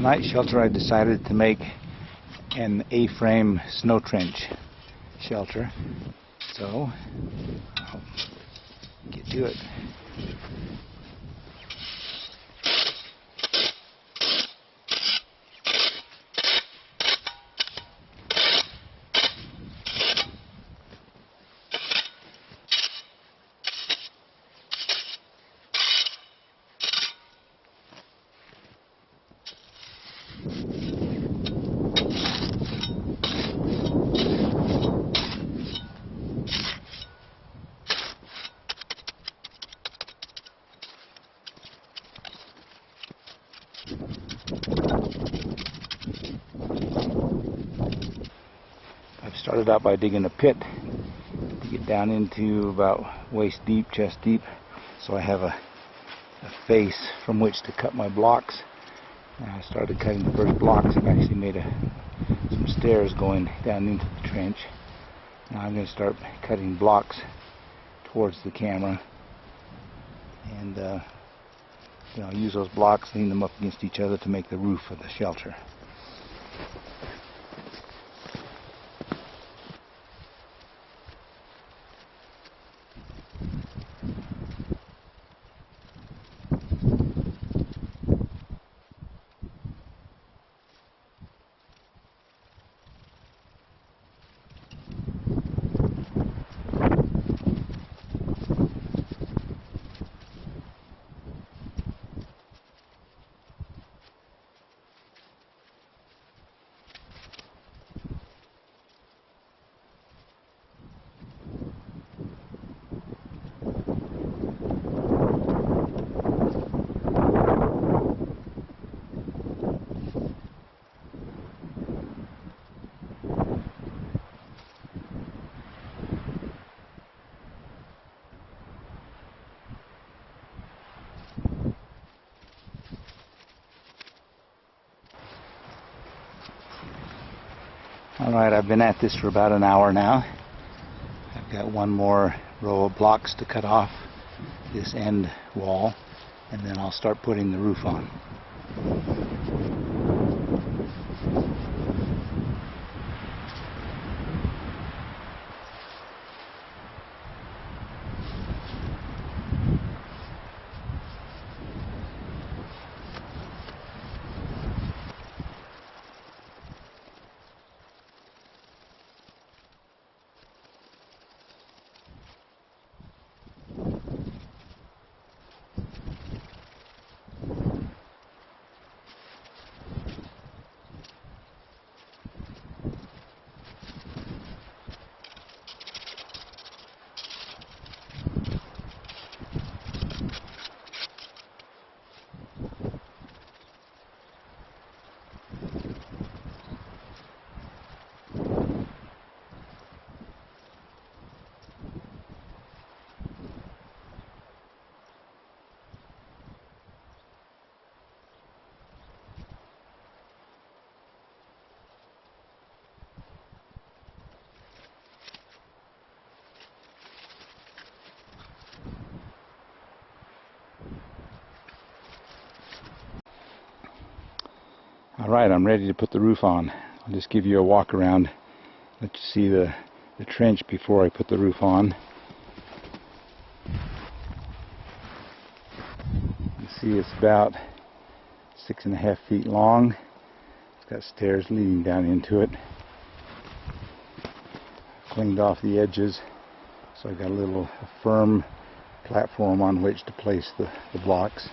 tonight's shelter I decided to make an A-frame snow trench shelter. So I'll get to it. I've started out by digging a pit to get down into about waist deep, chest deep, so I have a face from which to cut my blocks. I started cutting the first blocks and actually made some stairs going down into the trench. Now I'm going to start cutting blocks towards the camera, and I'll use those blocks, lean them up against each other to make the roof of the shelter. Alright, I've been at this for about an hour now. I've got one more row of blocks to cut off this end wall, and then I'll start putting the roof on. Alright, I'm ready to put the roof on. I'll just give you a walk around, let you see the trench before I put the roof on. You see it's about 6.5 feet long. It's got stairs leading down into it. Cleaned off the edges, so I've got a firm platform on which to place the blocks.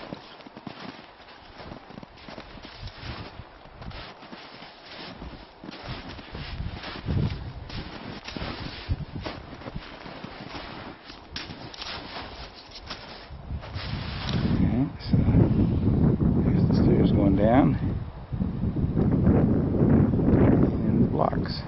So here's the stairs going down, and the blocks.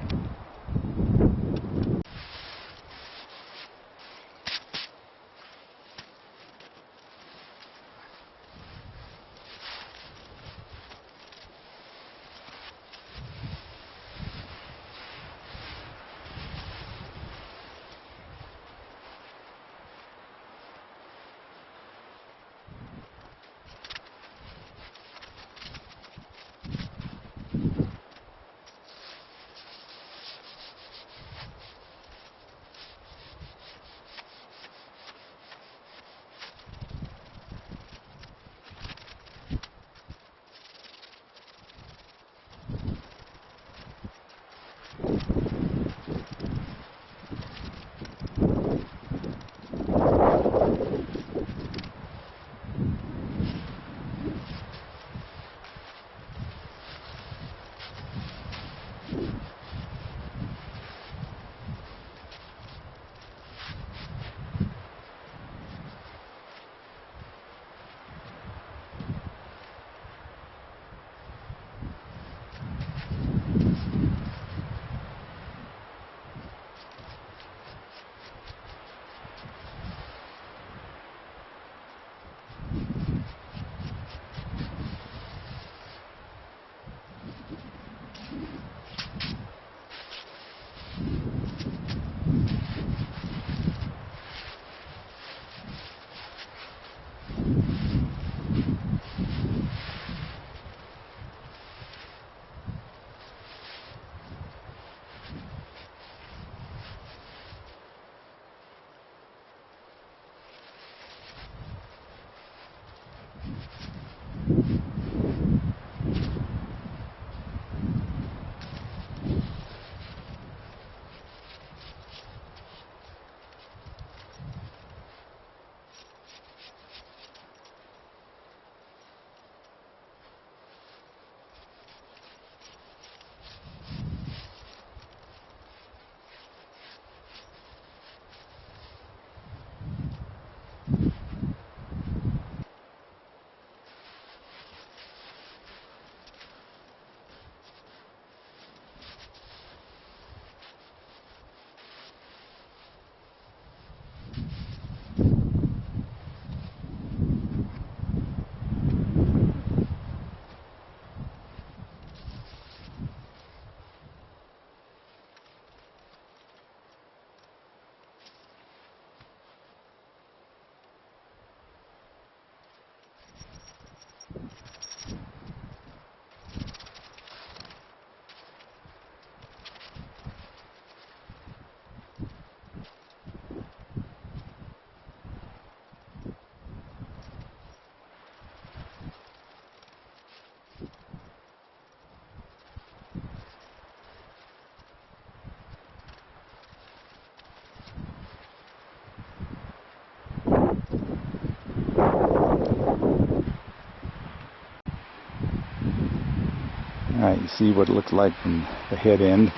Alright, you see what it looks like from the head end.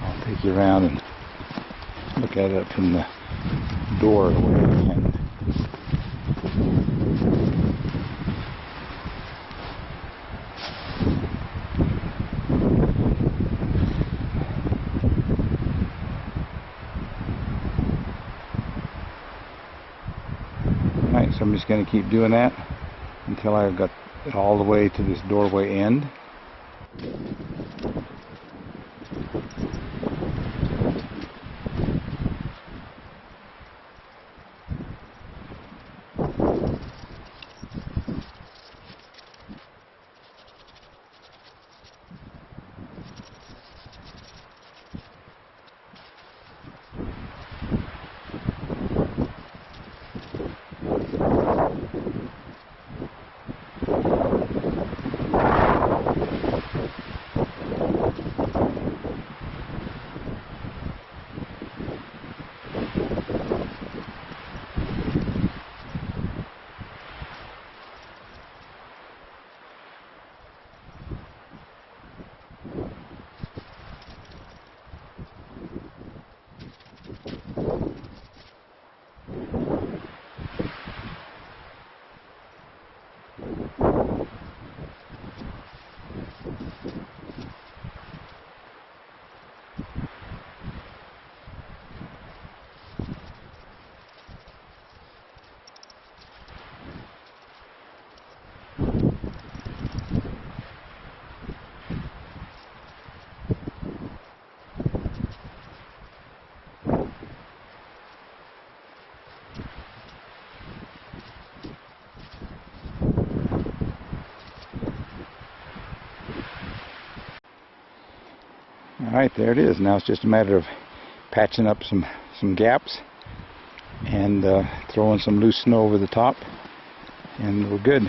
I'll take you around and look at it from the door end. Alright, so I'm just going to keep doing that until I've got it all the way to this doorway end. Alright, there it is. Now it's just a matter of patching up some gaps and throwing some loose snow over the top, and we're good.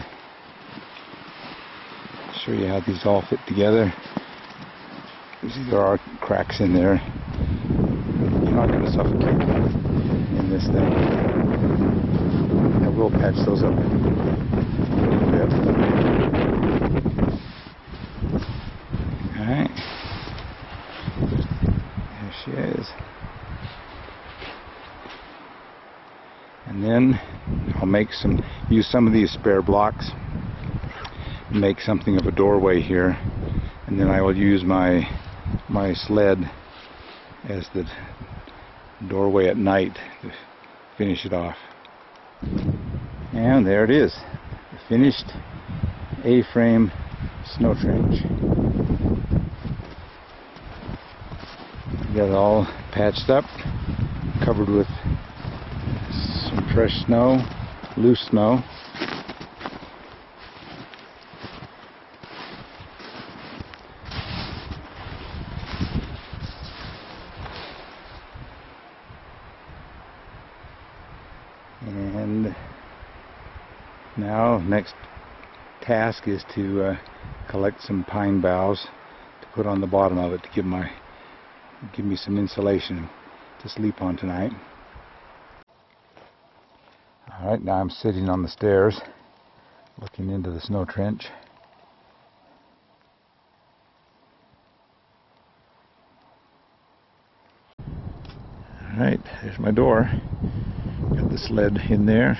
I'll show you how these all fit together. You see there are cracks in there. You're not going to suffocate in this thing. I will patch those up a little bit. Alright. There she is. And then I'll use some of these spare blocks, make something of a doorway here, and then I will use my sled as the doorway at night to finish it off. And there it is, the finished A-frame snow trench. Got it all patched up, covered with some fresh snow, loose snow. And now next task is to collect some pine boughs to put on the bottom of it to give me some insulation to sleep on tonight. Alright, now I'm sitting on the stairs looking into the snow trench. Alright, there's my door. Got the sled in there.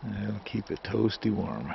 That'll keep it toasty warm.